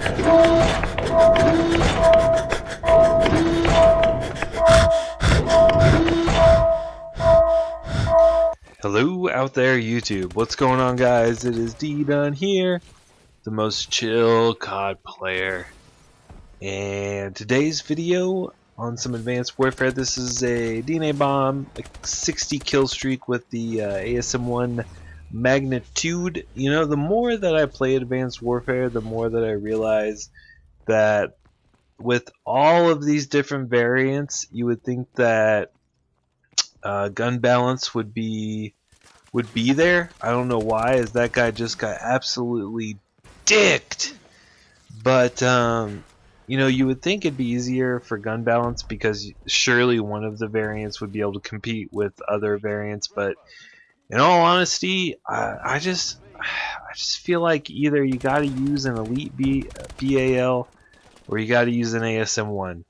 Hello out there, YouTube. What's going on, guys? It is D-Dun here, the most chill COD player. And today's video on some Advanced Warfare. This is a DNA bomb, a 60 kill streak with the ASM1 magnitude. You know, the more that I play Advanced Warfare, the more that I realize that with all of these different variants, you would think that gun balance would be there. I don't know why, as that guy just got absolutely dicked. But you know, you would think it'd be easier for gun balance because surely one of the variants would be able to compete with other variants. But in all honesty, I just feel like either you got to use an elite BAL or you got to use an ASM1.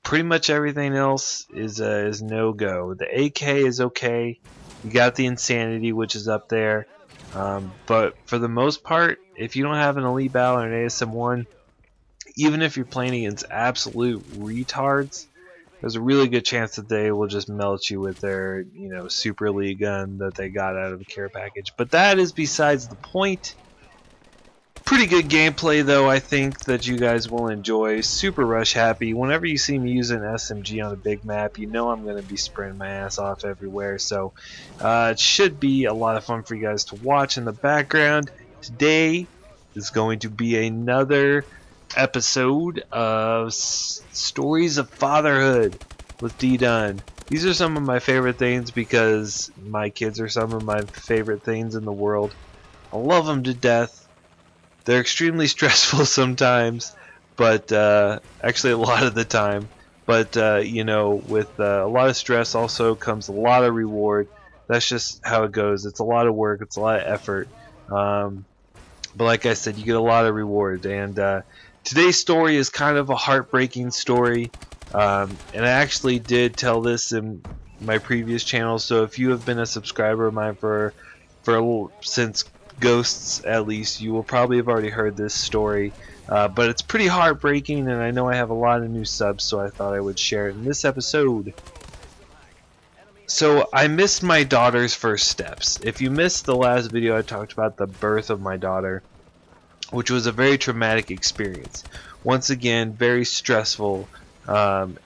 Pretty much everything else is no go. The AK is okay. You got the Insanity, which is up there. But for the most part, if you don't have an Elite BAL or an ASM1, even if you're playing against absolute retards, there's a really good chance that they will just melt you with their, you know, Super Elite gun that they got out of the care package. But that is besides the point. Pretty good gameplay, though. I think that you guys will enjoy. Super rush happy. Whenever you see me using SMG on a big map, you know I'm going to be sprinting my ass off everywhere. So it should be a lot of fun for you guys to watch in the background. Today is going to be another episode of Stories of Fatherhood with D-Dun. These are some of my favorite things because my kids are some of my favorite things in the world. I love them to death. They're extremely stressful sometimes, but actually a lot of the time. But you know, with a lot of stress also comes a lot of reward. That's just how it goes. It's a lot of work. It's a lot of effort. But like I said, you get a lot of reward. And today's story is kind of a heartbreaking story. And I actually did tell this in my previous channel. So if you have been a subscriber of mine for since Ghosts, at least, you will probably have already heard this story, but it's pretty heartbreaking, and I know I have a lot of new subs, so I thought I would share it in this episode. So I missed my daughter's first steps. If you missed the last video, I talked about the birth of my daughter, which was a very traumatic experience. Once again, very stressful.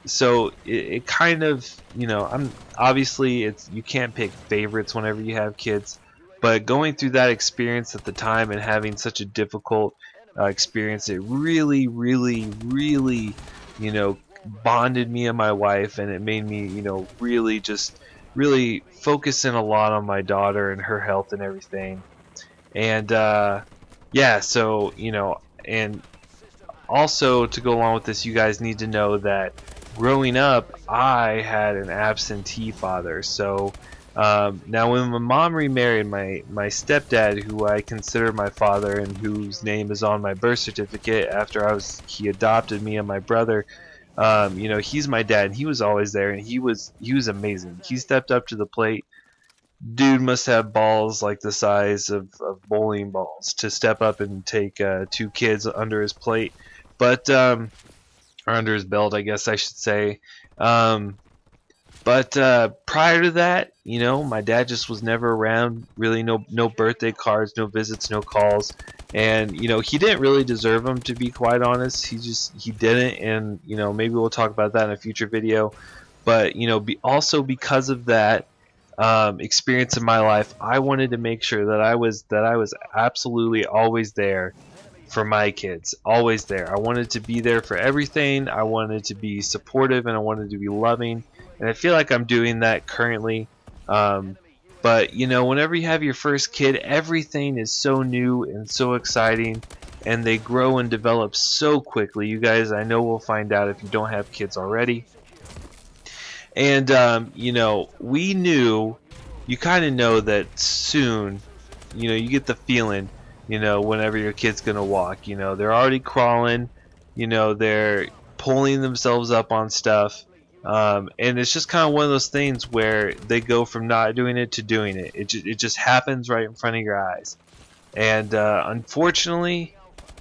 So it kind of, you know, obviously you can't pick favorites whenever you have kids. But going through that experience at the time and having such a difficult experience, it really, you know, bonded me and my wife, and it made me, you know, really focus in a lot on my daughter and her health and everything. And yeah, so, you know, and also to go along with this, you guys need to know that growing up, I had an absentee father. So now when my mom remarried, my stepdad, who I consider my father and whose name is on my birth certificate after he adopted me and my brother, you know, he's my dad, and he was always there, and he was amazing. He stepped up to the plate. Dude must have balls like the size of bowling balls to step up and take 2 kids under his plate, but or under his belt, I guess I should say. But prior to that, you know, my dad just was never around. Really, no birthday cards, no visits, no calls, and you know, he didn't really deserve them, to be quite honest. He didn't, and you know, maybe we'll talk about that in a future video. But you know, also because of that experience in my life, I wanted to make sure that I was absolutely always there for my kids, always there. I wanted to be there for everything. I wanted to be supportive, and I wanted to be loving. And I feel like I'm doing that currently. But you know, whenever you have your first kid, everything is so new and so exciting, and they grow and develop so quickly. You guys, I know, will find out if you don't have kids already. And you know, we knew, you kind of know that soon, you know, you get the feeling, you know, whenever your kid's gonna walk, you know, they're already crawling, you know, they're pulling themselves up on stuff. And it's just kind of one of those things where they go from not doing it to doing it. It just happens right in front of your eyes. And unfortunately,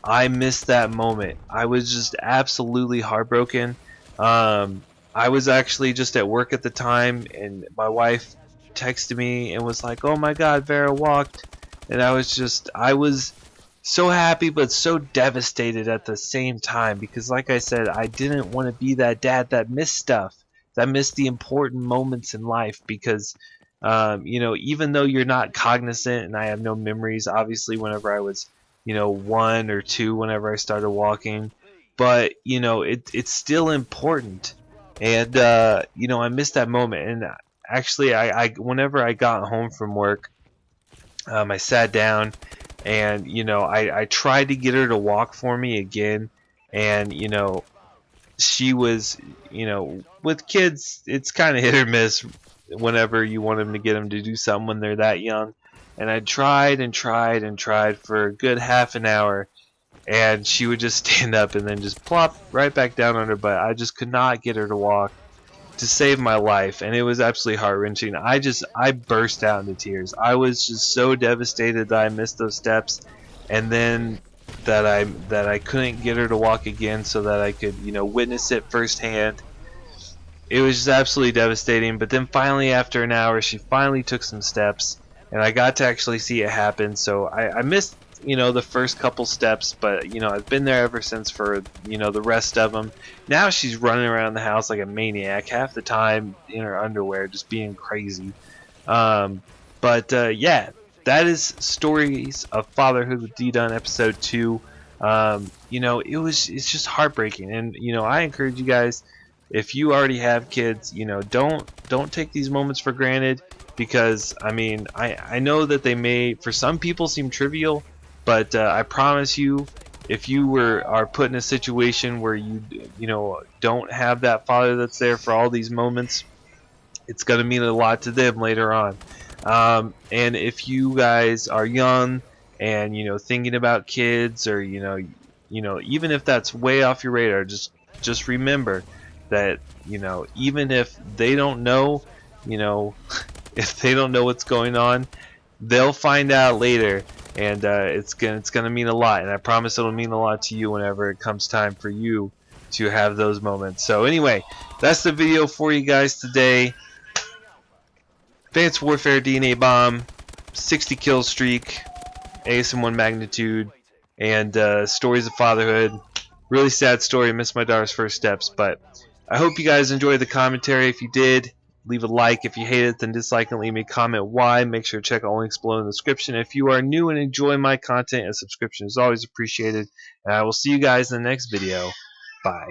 I missed that moment. I was just absolutely heartbroken. I was actually just at work at the time, and my wife texted me and was like, "Oh my God, Vera walked," and I was so happy but so devastated at the same time because, like I said, I didn't want to be that dad that missed stuff, that missed the important moments in life because. Even though you're not cognizant, and I have no memories, obviously, whenever I was 1 or 2 whenever I started walking, but it's still important, and I missed that moment. And actually, I whenever I got home from work, I sat down, and I tried to get her to walk for me again, and she was, with kids, it's kind of hit or miss whenever you want them to get them to do something when they're that young. And I tried and tried and tried for a good half an hour, and she would just stand up and then just plop right back down on her butt. I just could not get her to walk to save my life, and it was absolutely heart-wrenching. I burst out into tears. I was just so devastated that I missed those steps, and then that I couldn't get her to walk again so that I could witness it firsthand. It was just absolutely devastating. But then finally, after an hour, she finally took some steps, and I got to actually see it happen. So I missed the first couple steps, but I've been there ever since for the rest of them. Now she's running around the house like a maniac, half the time in her underwear, just being crazy. Yeah, that is Stories of Fatherhood with D Dunn, episode 2. It's just heartbreaking, and I encourage you guys, if you already have kids, don't take these moments for granted, because I know that they may for some people seem trivial, but I promise you, if you are put in a situation where you don't have that father that's there for all these moments, it's going to mean a lot to them later on. And if you guys are young and thinking about kids, or even if that's way off your radar, just remember that even if they don't know, if they don't know what's going on, they'll find out later, and it's gonna mean a lot. And I promise it'll mean a lot to you whenever it comes time for you to have those moments. So anyway, that's the video for you guys today. Advanced Warfare DNA Bomb, 60 kill streak, ASM1 magnitude, and Stories of Fatherhood. Really sad story. Missed my daughter's first steps, but I hope you guys enjoyed the commentary. If you did, leave a like. If you hate it, then dislike and leave me a comment why. Make sure to check out links below in the description. If you are new and enjoy my content, a subscription is always appreciated. And I will see you guys in the next video. Bye.